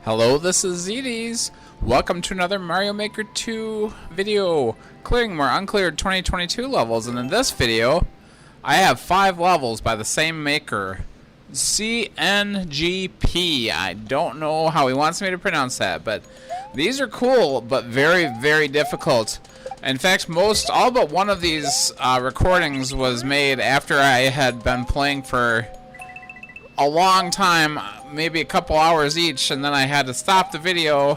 Hello, this is Zedes. Welcome to another Mario Maker 2 video, clearing more Uncleared 2022 levels. And in this video, I have 5 levels by the same maker, CNGP. I don't know how he wants me to pronounce that, but these are cool, but very, very difficult. In fact, all but one of these recordings was made after I had been playing for a long time, maybe a couple hours each, and then I had to stop the video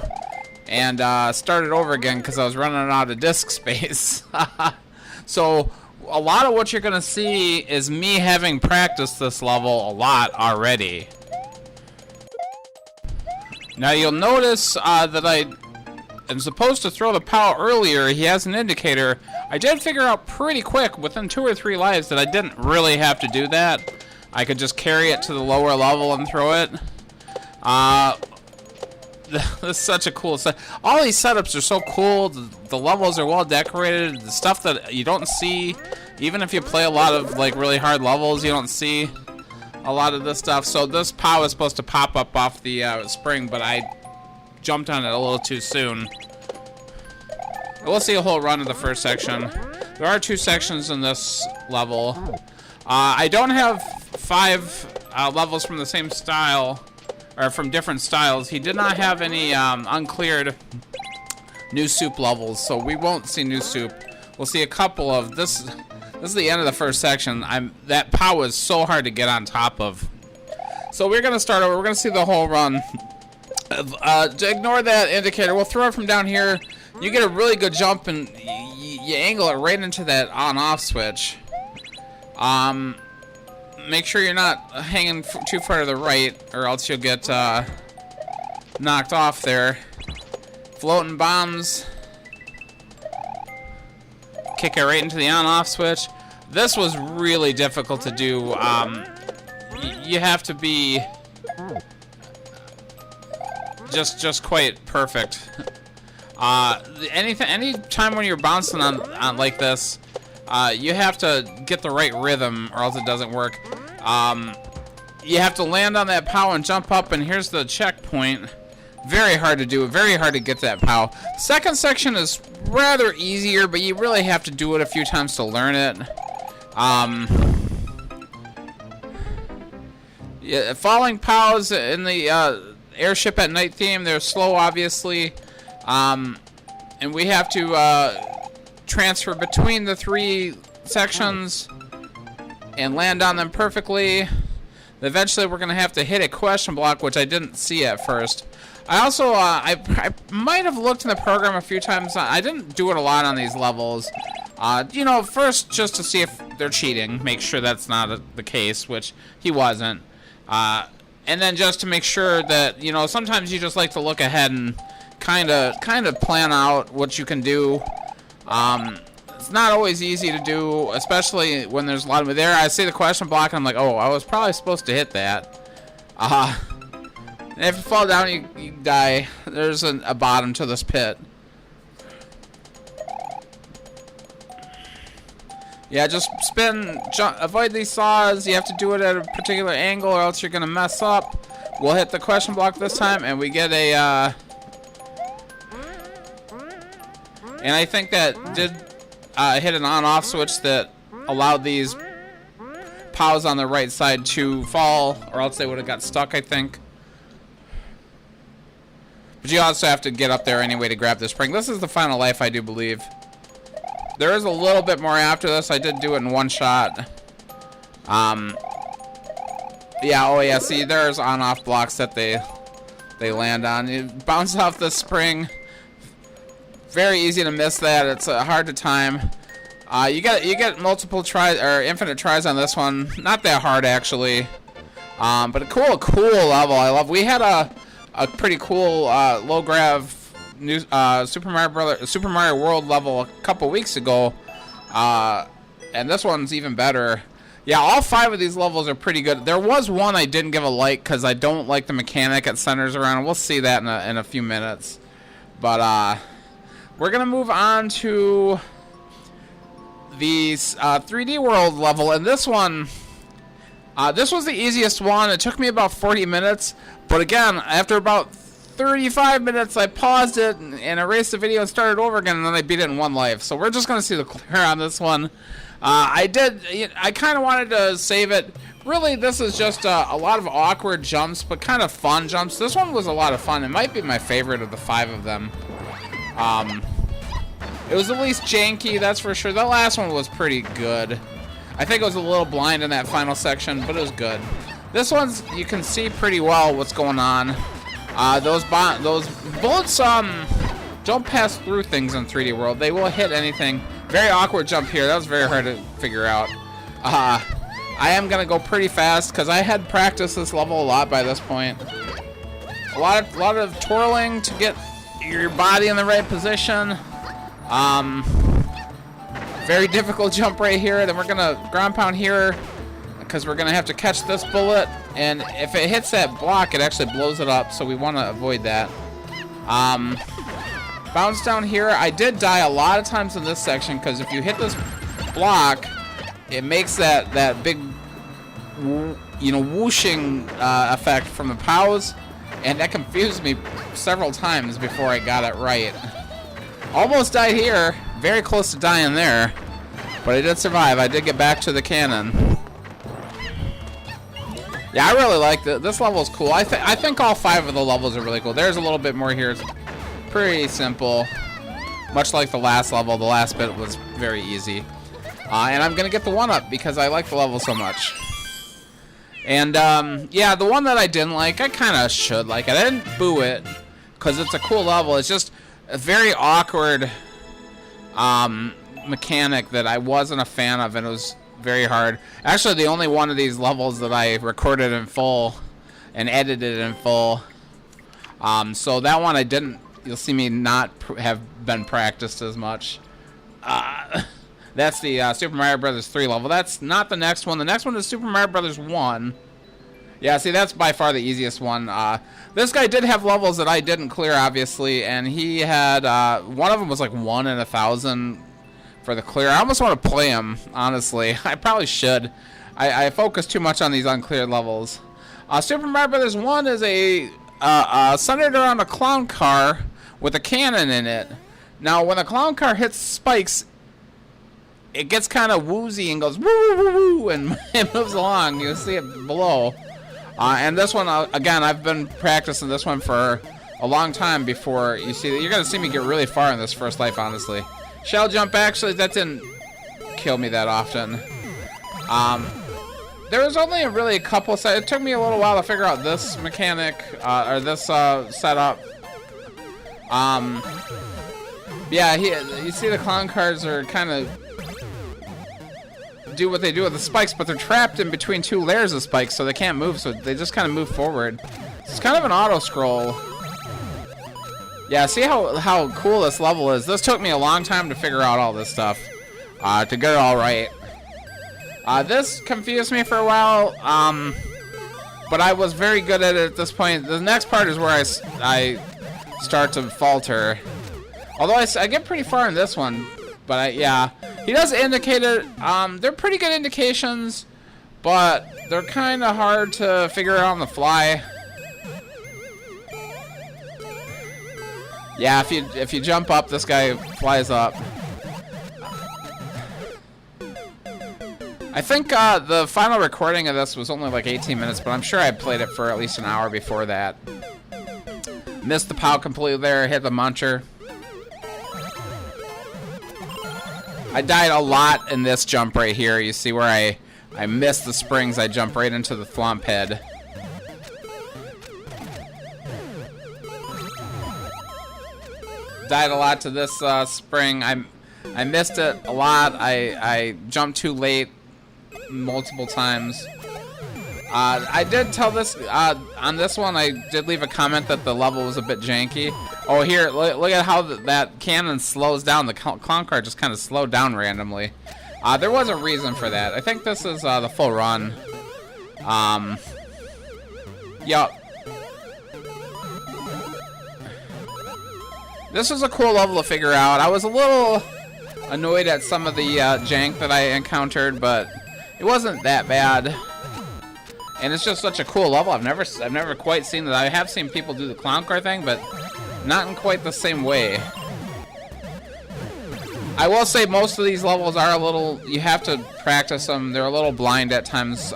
and start it over again because I was running out of disk space. So a lot of what you're gonna see is me having practiced this level a lot already. Now you'll notice that I am supposed to throw the POW earlier. He has an indicator. I did figure out pretty quick, within 2 or 3 lives, that I didn't really have to do that. I could just carry it to the lower level and throw it. This is such a cool set. All these setups are so cool. The levels are well decorated. The stuff that you don't see, even if you play a lot of like really hard levels, you don't see a lot of this stuff. So this POW is supposed to pop up off the spring, but I jumped on it a little too soon. We'll see a whole run of the first section. There are 2 sections in this level. I don't have 5 levels from the same style, or from different styles. He did not have any uncleared new soup levels, so we won't see new soup. We'll see a couple of this. This is the end of the first section. That POW is so hard to get on top of. So we're gonna start over. We're gonna see the whole run. Ignore that indicator. We'll throw it from down here. You get a really good jump, and you angle it right into that on-off switch. Make sure you're not hanging too far to the right, or else you'll get knocked off there. Floating bombs. Kick it right into the on-off switch. This was really difficult to do. You have to be just quite perfect. Any time when you're bouncing on like this, you have to get the right rhythm, or else it doesn't work. You have to land on that POW and jump up, and here's the checkpoint. Very hard to do, very hard to get that POW. The second section is rather easier, but you really have to do it a few times to learn it. Yeah, falling POWs in the airship at night theme, they're slow, obviously. And we have to transfer between the 3 sections and land on them perfectly. Eventually we're gonna have to hit a question block, which I didn't see at first. I also I might have looked in the program a few times. I didn't do it a lot on these levels. You know, first just to see if they're cheating, make sure that's not the case, which he wasn't. And then just to make sure that, you know, sometimes you just like to look ahead and kind of plan out what you can do. It's not always easy to do, especially when there's a lot of there. I see the question block and I'm like, oh, I was probably supposed to hit that. And if you fall down, you die. There's a bottom to this pit. Yeah, just spin, jump, avoid these saws. You have to do it at a particular angle, or else you're gonna mess up. We'll hit the question block this time, and we get a. And I think that did hit an on-off switch that allowed these POWs on the right side to fall, or else they would have got stuck, I think. But you also have to get up there anyway to grab the spring. This is the final life, I do believe. There is a little bit more after this. I did do it in one shot. Yeah, oh yeah, see, there's on-off blocks that they land on. You bounce off the spring. Very easy to miss that. It's hard to time. You get multiple tries, or infinite tries on this one. Not that hard, actually. But a cool level. I love. We had a pretty cool low grav new Super Mario World level a couple weeks ago, and this one's even better. Yeah, all 5 of these levels are pretty good. There was one I didn't give a like because I don't like the mechanic it centers around. We'll see that in a few minutes. But we're gonna move on to the 3D World level, and this one, this was the easiest one. It took me about 40 minutes, but again, after about 35 minutes. I paused it and erased the video and started over again, and then I beat it in 1 life. So we're just gonna see the clear on this one. I kind of wanted to save it. Really, this is just a lot of awkward jumps, but kind of fun jumps. This one was a lot of fun. It might be my favorite of the 5 of them. It was the least janky, that's for sure. The last one was pretty good. I think it was a little blind in that final section, but it was good. This one's, you can see pretty well what's going on. Those bullets don't pass through things in 3D World. They will hit anything. Very awkward jump here. That was very hard to figure out. I am gonna go pretty fast because I had practiced this level a lot by this point. A lot of twirling to get your body in the right position. Very difficult jump right here. Then we're gonna ground pound here because we're gonna have to catch this bullet, and if it hits that block, it actually blows it up. So we want to avoid that. Bounce down here. I did die a lot of times in this section because if you hit this block, it makes that big, you know, whooshing effect from the POWs, and that confused me several times before I got it right. Almost died here, very close to dying there, but I did survive. I did get back to the cannon. Yeah, I really like it. This level is cool. I think all 5 of the levels are really cool. There's a little bit more here. It's pretty simple, much like the last level. The last bit was very easy. And I'm gonna get the 1-up because I like the level so much. And yeah, the one that I didn't like, I kind of should like it. I didn't boo it because it's a cool level. It's just a very awkward mechanic that I wasn't a fan of, and it was very hard. Actually, the only one of these levels that I recorded in full and edited in full. So that one I didn't. You'll see me not have been practiced as much. That's the Super Mario Brothers 3 level. That's not the next one. The next one is Super Mario Brothers 1. Yeah, see, that's by far the easiest one. This guy did have levels that I didn't clear, obviously, and he had, one of them was like 1 in 1,000 for the clear. I almost want to play him, honestly. I probably should. I focus too much on these uncleared levels. Super Mario Brothers 1 is centered around a clown car with a cannon in it. Now, when the clown car hits spikes, it gets kind of woozy and goes woo woo woo, and it moves along. You'll see it below. And this one, again, I've been practicing this one for a long time before you see that. You're gonna see me get really far in this first life, honestly. Shell jump, actually, that didn't kill me that often. There was only really a couple. It took me a little while to figure out this mechanic or this setup. Yeah, you see the clown cars are kind of do what they do with the spikes, but they're trapped in between 2 layers of spikes, so they can't move, so they just kind of move forward. It's kind of an auto scroll. Yeah, see how cool this level is. This took me a long time to figure out all this stuff, to get it all right. This confused me for a while, but I was very good at it at this point. The next part is where I start to falter. Although I get pretty far in this one, but yeah. He does indicate it. They're pretty good indications, but they're kind of hard to figure out on the fly. Yeah, if you jump up, this guy flies up. I think the final recording of this was only like 18 minutes, but I'm sure I played it for at least an hour before that. Missed the POW completely there, hit the muncher. I died a lot in this jump right here. You see where I missed the springs, I jump right into the thwomp head. Died a lot to this spring. I missed it a lot. I jumped too late multiple times. I did tell this on this one. I did leave a comment that the level was a bit janky. Oh, here, look at how that cannon slows down. The clown car just kind of slowed down randomly. There was a reason for that. I think this is the full run. Yup. This was a cool level to figure out. I was a little annoyed at some of the jank that I encountered, but it wasn't that bad. And it's just such a cool level. I've never quite seen that. I have seen people do the clown car thing, but not in quite the same way. I will say most of these levels are a little, you have to practice them. They're a little blind at times.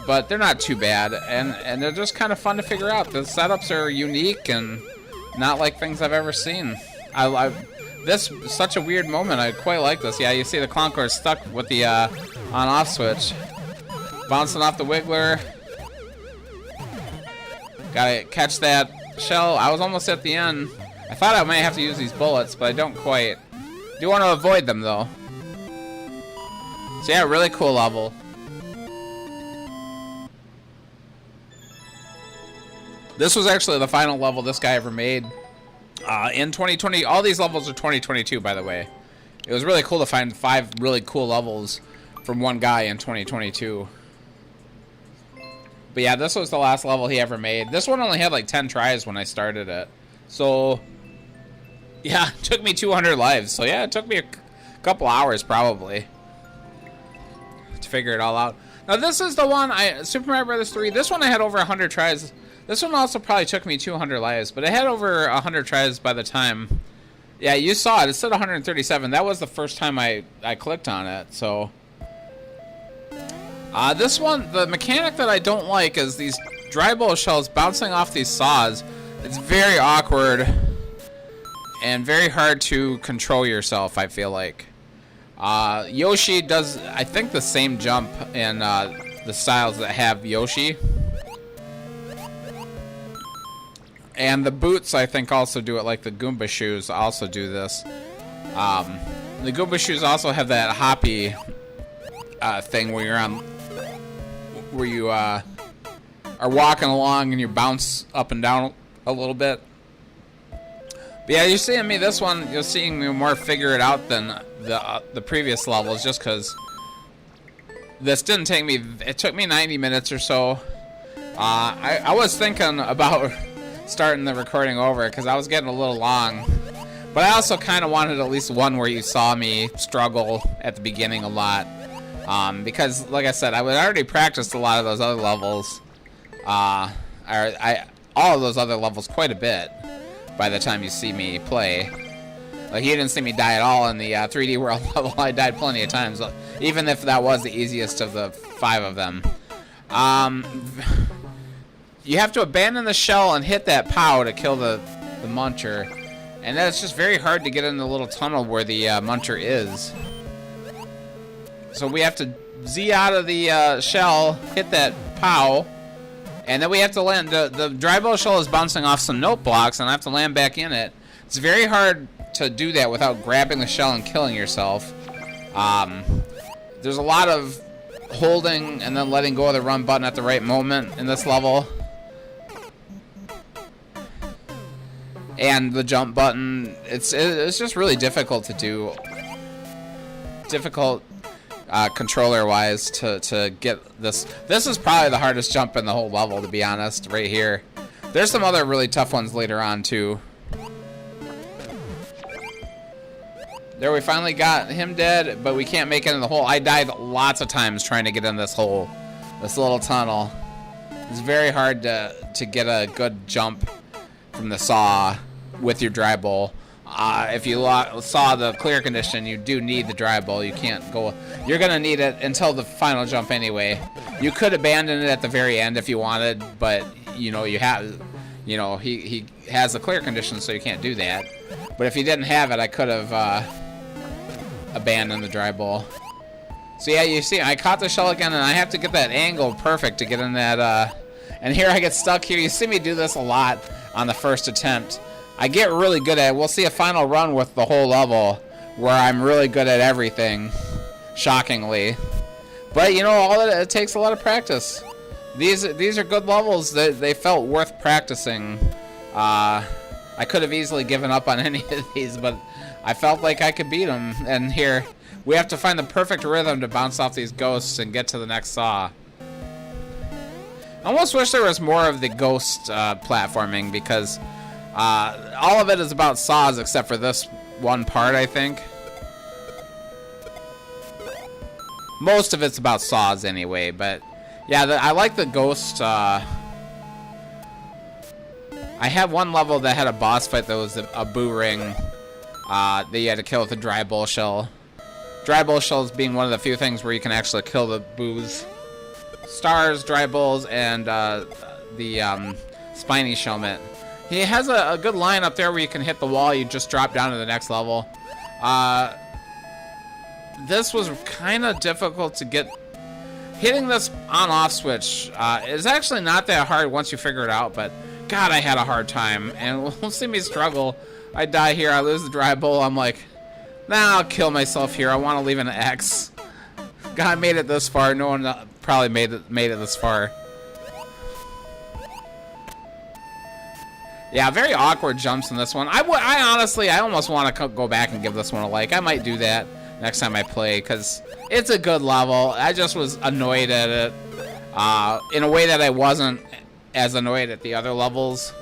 But they're not too bad, and they're just kind of fun to figure out. The setups are unique and not like things I've ever seen. This is such a weird moment. I quite like this. Yeah, you see the clown car stuck with the on-off switch. Bouncing off the wiggler. Gotta catch that shell. I was almost at the end. I thought I might have to use these bullets, but I don't quite. Do want to avoid them, though. So yeah, really cool level. This was actually the final level this guy ever made. In 2020, all these levels are 2022, by the way. It was really cool to find 5 really cool levels from one guy in 2022. But yeah, this was the last level he ever made. This one only had like 10 tries when I started it. So, yeah, it took me 200 lives. So yeah, it took me a couple hours probably to figure it all out. Now this is the one, Super Mario Bros. 3, this one I had over 100 tries. This one also probably took me 200 lives, but I had over 100 tries by the time. Yeah, you saw it. It said 137. That was the first time I clicked on it, so. This one, the mechanic that I don't like is these dry bowl shells bouncing off these saws. It's very awkward and very hard to control yourself, I feel like. Yoshi does, I think, the same jump in the styles that have Yoshi. And the boots, I think, also do it, like the Goomba shoes also do this. The Goomba shoes also have that hoppy thing where you're on, where you are walking along and you bounce up and down a little bit. But yeah, you're seeing me this one, you're seeing me more figure it out than the previous levels, just because this didn't take me, it took me 90 minutes or so. I was thinking about starting the recording over because I was getting a little long, but I also kind of wanted at least one where you saw me struggle at the beginning a lot, because like I said, I would already practiced a lot of those other levels, all of those other levels quite a bit by the time you see me play. Like, you didn't see me die at all in the 3D World level. I died plenty of times, even if that was the easiest of the 5 of them. You have to abandon the shell and hit that POW to kill the muncher. And that's just very hard to get in the little tunnel where the muncher is. So we have to Z out of the shell, hit that POW, and then we have to land. The dry bowl shell is bouncing off some note blocks, and I have to land back in it. It's very hard to do that without grabbing the shell and killing yourself. There's a lot of holding and then letting go of the run button at the right moment in this level. And the jump button, it's just really difficult to do. Difficult controller-wise to get this. This is probably the hardest jump in the whole level, to be honest, right here. There's some other really tough ones later on, too. There, we finally got him dead, but we can't make it in the hole. I died lots of times trying to get in this hole, this little tunnel. It's very hard to get a good jump from the saw with your dry bowl. If you saw the clear condition, you do need the dry bowl. You can't go. You're gonna need it until the final jump anyway. You could abandon it at the very end if you wanted, but you know you have, you know, he has the clear condition, so you can't do that. But if you didn't have it, I could have abandoned the dry bowl. So yeah, you see, I caught the shell again, and I have to get that angle perfect to get in that. And here I get stuck here. You see me do this a lot on the first attempt. I get really good at it. We'll see a final run with the whole level where I'm really good at everything, shockingly. But you know, all it takes a lot of practice. These are good levels. They felt worth practicing. I could have easily given up on any of these, but I felt like I could beat them. And here, we have to find the perfect rhythm to bounce off these ghosts and get to the next saw. I almost wish there was more of the ghost platforming, because all of it is about saws except for this one part, I think. Most of it's about saws anyway, but yeah, I like the ghost. I had one level that had a boss fight that was a boo ring that you had to kill with a dry bull shell. Dry bull shells being one of the few things where you can actually kill the boos. Stars, dry bulls, and the spiny shellmet. He has a good line up there where you can hit the wall, you just drop down to the next level. This was kind of difficult to get. Hitting this on-off switch is actually not that hard once you figure it out, but God, I had a hard time. And we'll see me struggle. I die here, I lose the dry bull, I'm like, nah, I'll kill myself here, I want to leave an X. God, I made it this far, no one probably made it this far. Yeah, very awkward jumps in this one. I honestly, I almost want to go back and give this one a like. I might do that next time I play, because it's a good level. I just was annoyed at it in a way that I wasn't as annoyed at the other levels.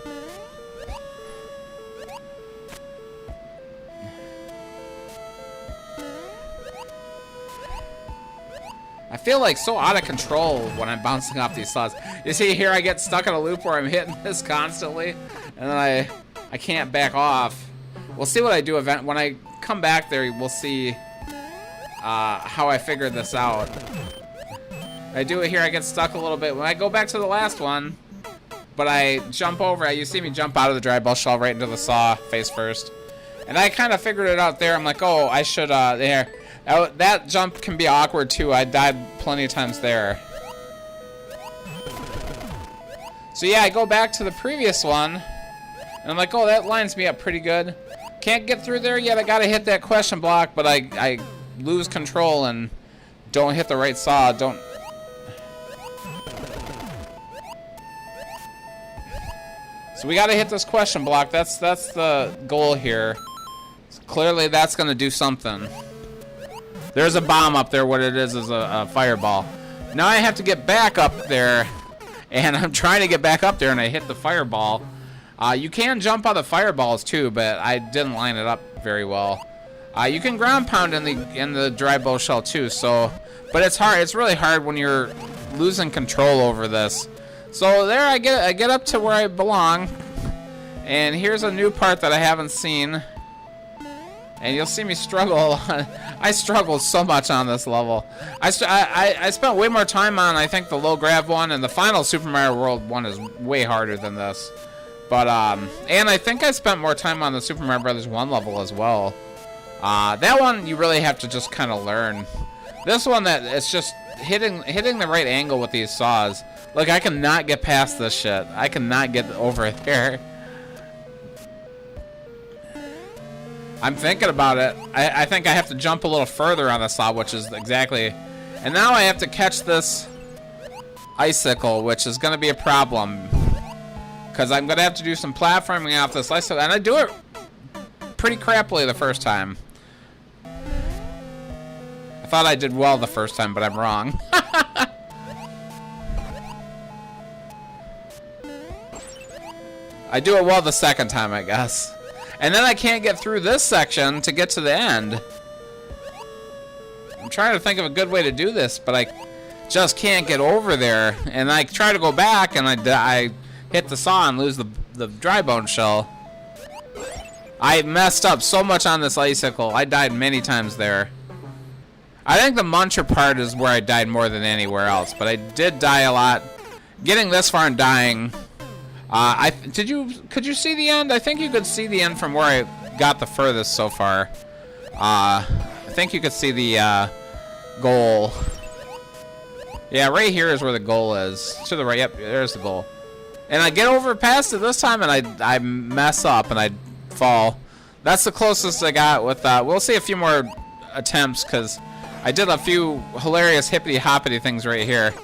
I feel like so out of control when I'm bouncing off these saws. You see here, I get stuck in a loop where I'm hitting this constantly, and then I can't back off. We'll see what I do when I come back there. We'll see how I figured this out. I do it here, I get stuck a little bit. When I go back to the last one, but I jump over, you see me jump out of the dry ball shell right into the saw face first. And I kind of figured it out there. I'm like, oh, I should, there. That jump can be awkward too. I died plenty of times there. So yeah, I go back to the previous one, and I'm like, oh, that lines me up pretty good. Can't get through there yet. I gotta hit that question block, but I lose control and don't hit the right saw. Don't. So we gotta hit this question block. That's the goal here. So clearly, that's gonna do something. There's a bomb up there. What it is a fireball. Now I have to get back up there, and I'm trying to get back up there, and I hit the fireball. You can jump on the fireballs too, but I didn't line it up very well. You can ground pound in the dry bow shell too. So, but it's hard. It's really hard when you're losing control over this. So there, I get up to where I belong, and here's a new part that I haven't seen. And you'll see me struggle. I struggled so much on this level. I spent way more time on, I think, the low grav one, and the final Super Mario World one is way harder than this. But and I think I spent more time on the Super Mario Brothers 1 level as well. That one you really have to just kind of learn. This one, that it's just hitting the right angle with these saws. Look, I cannot get past this shit. I cannot get over there. I'm thinking about it. I think I have to jump a little further on the saw, which is exactly... And now I have to catch this icicle, which is going to be a problem. Because I'm going to have to do some platforming off this icicle. And I do it pretty crappily the first time. I thought I did well the first time, but I'm wrong. I do it well the second time, I guess. And then I can't get through this section to get to the end. I'm trying to think of a good way to do this, but I just can't get over there. And I try to go back, and I hit the saw and lose the dry bone shell. I messed up so much on this icicle. I died many times there. I think the muncher part is where I died more than anywhere else, but I did die a lot. Getting this far and dying... could you see the end? I think you could see the end from where I got the furthest so far. I think you could see the goal. Yeah, right here is where the goal is. To the right, yep, there's the goal. And I get over past it this time, and I mess up and I fall. That's the closest I got with we'll see a few more attempts, because I did a few hilarious hippity hoppity things right here.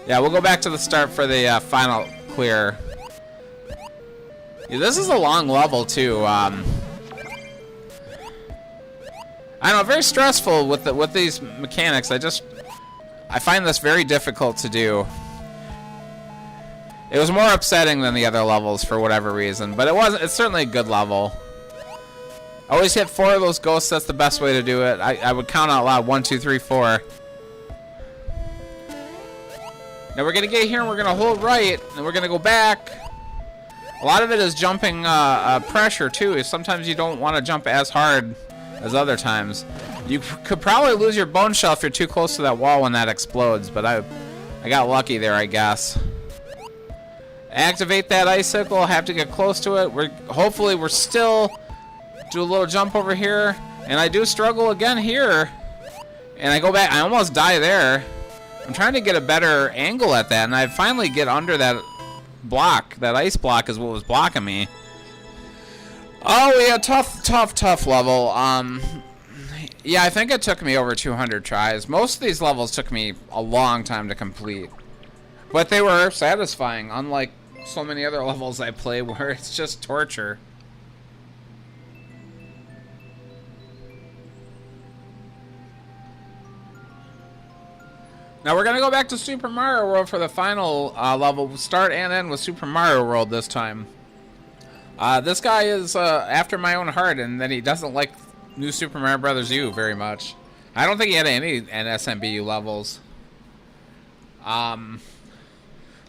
Yeah, we'll go back to the start for the final clear. Yeah, this is a long level too. I don't know, very stressful with these mechanics. I find this very difficult to do. It was more upsetting than the other levels for whatever reason, but it's certainly a good level. Always hit 4 of those ghosts. That's the best way to do it. I would count out loud. 1, 2, 3, 4. Now we're going to get here and we're going to hold right. And we're going to go back. A lot of it is jumping pressure, too. Sometimes you don't want to jump as hard as other times. You could probably lose your bone shell if you're too close to that wall when that explodes. But I got lucky there, I guess. Activate that icicle. Have to get close to it. Hopefully we're still... Do a little jump over here. And I do struggle again here. And I go back. I almost die there. I'm trying to get a better angle at that, and I finally get under that block. That ice block is what was blocking me. Oh, yeah, tough level. Yeah, I think it took me over 200 tries. Most of these levels took me a long time to complete. But they were satisfying, unlike so many other levels I play where it's just torture. Now we're going to go back to Super Mario World for the final level. We'll start and end with Super Mario World this time. This guy is after my own heart, and then he doesn't like New Super Mario Bros. U very much. I don't think he had any NSMBU levels.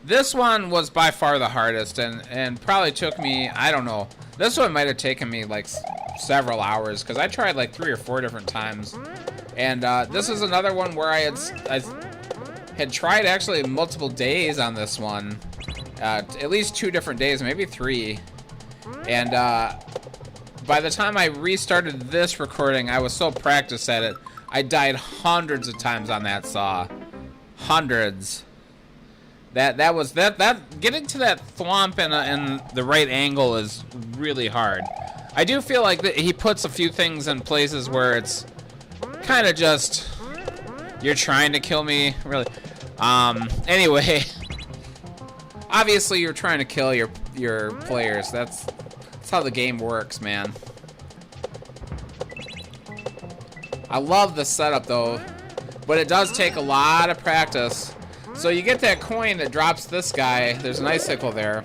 This one was by far the hardest, and probably took me, I don't know. This one might have taken me like several hours, because I tried like 3 or 4 different times. And this is another one where I had tried actually multiple days on this one. At least 2 different days, maybe 3. And by the time I restarted this recording, I was so practiced at it, I died hundreds of times on that saw. Hundreds. That getting to that thwomp in the right angle is really hard. I do feel like he puts a few things in places where it's kind of just, you're trying to kill me, really. Anyway, obviously you're trying to kill your players. That's how the game works, man. I love the setup though, but it does take a lot of practice. So you get that coin that drops this guy. There's an icicle there.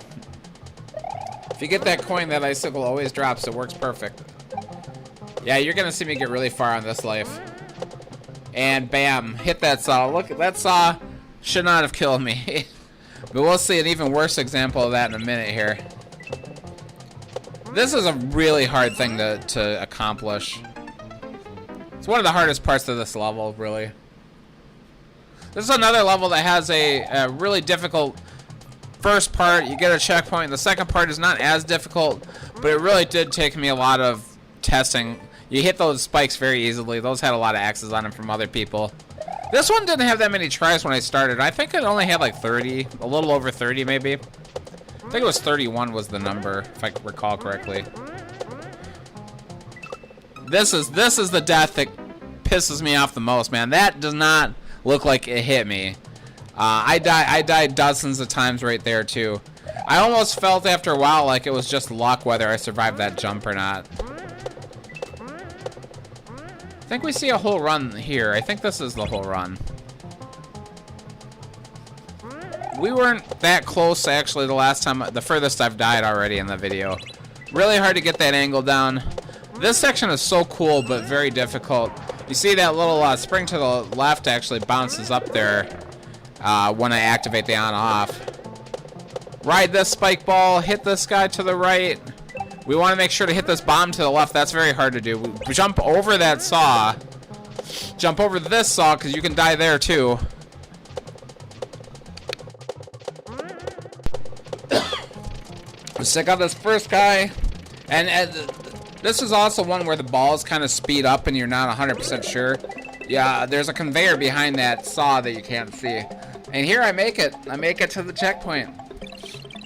If you get that coin, that icicle always drops. It works perfect. Yeah, you're gonna see me get really far on this life. And bam, hit that saw. Look, that saw should not have killed me. But we'll see an even worse example of that in a minute here. This is a really hard thing to accomplish. It's one of the hardest parts of this level, really. This is another level that has a really difficult first part. You get a checkpoint. The second part is not as difficult, but it really did take me a lot of testing. You hit those spikes very easily. Those had a lot of axes on them from other people. This one didn't have that many tries when I started. I think it only had like 30, a little over 30 maybe. I think it was 31 was the number, if I recall correctly. This is the death that pisses me off the most, man. That does not look like it hit me. I died dozens of times right there too. I almost felt after a while like it was just luck whether I survived that jump or not. I think we see a whole run here. I think this is the whole run. We weren't that close actually the last time, the furthest I've died already in the video. Really hard to get that angle down. This section is so cool but very difficult. You see that little spring to the left actually bounces up there when I activate the on-off. Ride this spike ball, hit this guy to the right. We want to make sure to hit this bomb to the left. That's very hard to do. We jump over that saw. Jump over this saw because you can die there too. Let's check out this first guy. And this is also one where the balls kind of speed up and you're not 100% sure. Yeah, there's a conveyor behind that saw that you can't see. And here I make it. I make it to the checkpoint.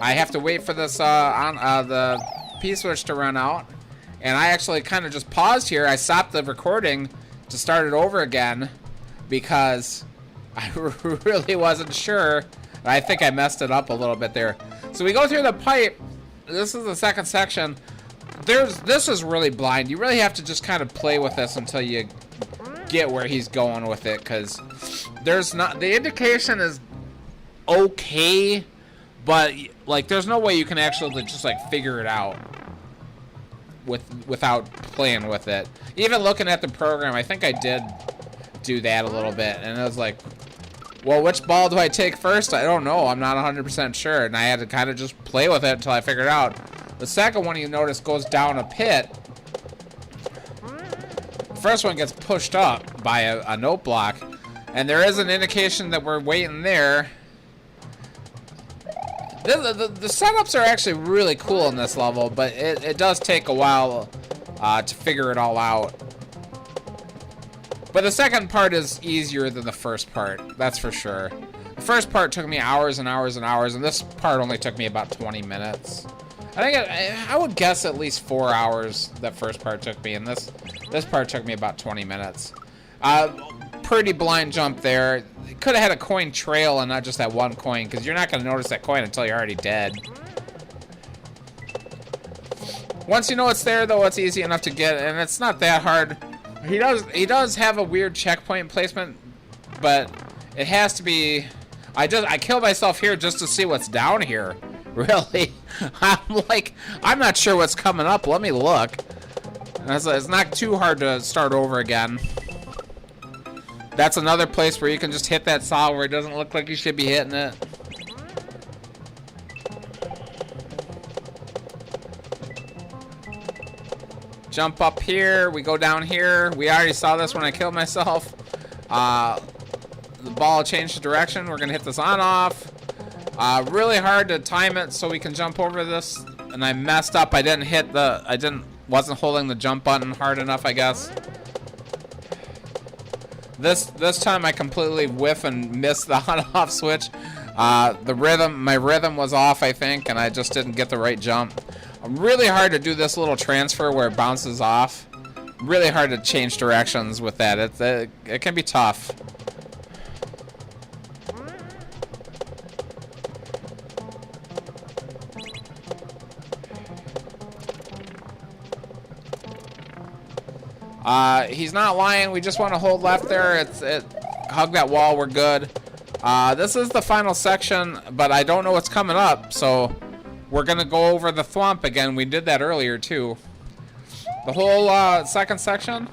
I have to wait for this the P-switch to run out. And I actually kind of just paused here. I stopped the recording to start it over again because I really wasn't sure. I think I messed it up a little bit there. So we go through the pipe. This is the second section. This is really blind. You really have to just kind of play with this until you get where he's going with it, because there's not, the indication is okay, but like there's no way you can actually just like figure it out. without playing with it. Even looking at the program, I think I did do that a little bit, and it was like, well, which ball do I take first? I don't know. I'm not 100% sure, and I had to kind of just play with it until I figured out. The second one, you notice, goes down a pit. The first one gets pushed up by a note block, and there is an indication that we're waiting there. The setups are actually really cool in this level, but it does take a while to figure it all out. But the second part is easier than the first part, that's for sure. The first part took me hours and hours and hours, and this part only took me about 20 minutes. I would guess at least 4 hours that first part took me, and this part took me about 20 minutes. Pretty blind jump there. Could have had a coin trail and not just that one coin, because you're not going to notice that coin until you're already dead. Once you know it's there, though, it's easy enough to get, and it's not that hard. He does have a weird checkpoint placement, but it has to be. I killed myself here just to see what's down here. Really, I'm not sure what's coming up. Let me look. And it's not too hard to start over again. That's another place where you can just hit that saw where it doesn't look like you should be hitting it. Jump up here, we go down here. We already saw this when I killed myself. The ball changed direction. We're gonna hit this on off. Really hard to time it so we can jump over this. And I messed up. Wasn't holding the jump button hard enough, I guess. This time I completely whiff and miss the on-off switch. My rhythm was off, I think, and I just didn't get the right jump. Really hard to do this little transfer where it bounces off. Really hard to change directions with that. It can be tough. He's not lying. We just want to hold left there. Hug that wall. We're good. This is the final section, but I don't know what's coming up, so we're gonna go over the thwomp again. We did that earlier too. The whole second section.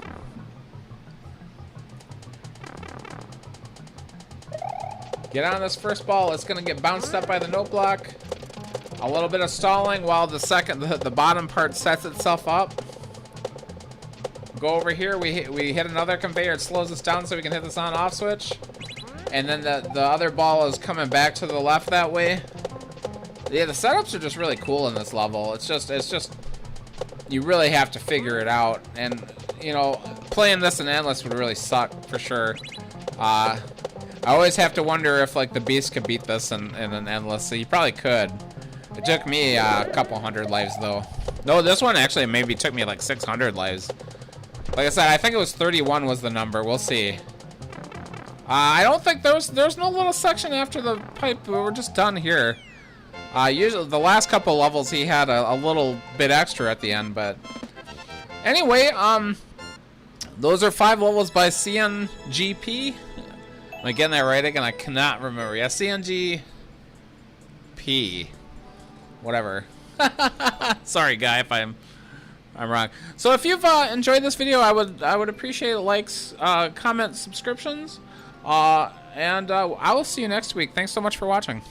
Get on this first ball. It's gonna get bounced up by the note block. A little bit of stalling while the bottom part sets itself up. Go over here. We hit another conveyor. It slows us down so we can hit this on-off switch. And then the other ball is coming back to the left that way. Yeah, the setups are just really cool in this level. It's just you really have to figure it out. And you know, playing this in endless would really suck for sure. I always have to wonder if like the Beast could beat this in an endless. So you probably could. It took me a couple hundred lives though. No, this one actually maybe took me like 600 lives. Like I said, I think it was 31 was the number. We'll see. I don't think there's no little section after the pipe. We're just done here. Usually the last couple levels he had a little bit extra at the end, but anyway, those are 5 levels by CNGP. Am I getting that right again? I cannot remember. Yeah, CNGP. Whatever. Sorry, guy, if I'm wrong. So if you've enjoyed this video, I would appreciate likes, comments, subscriptions, and I will see you next week. Thanks so much for watching.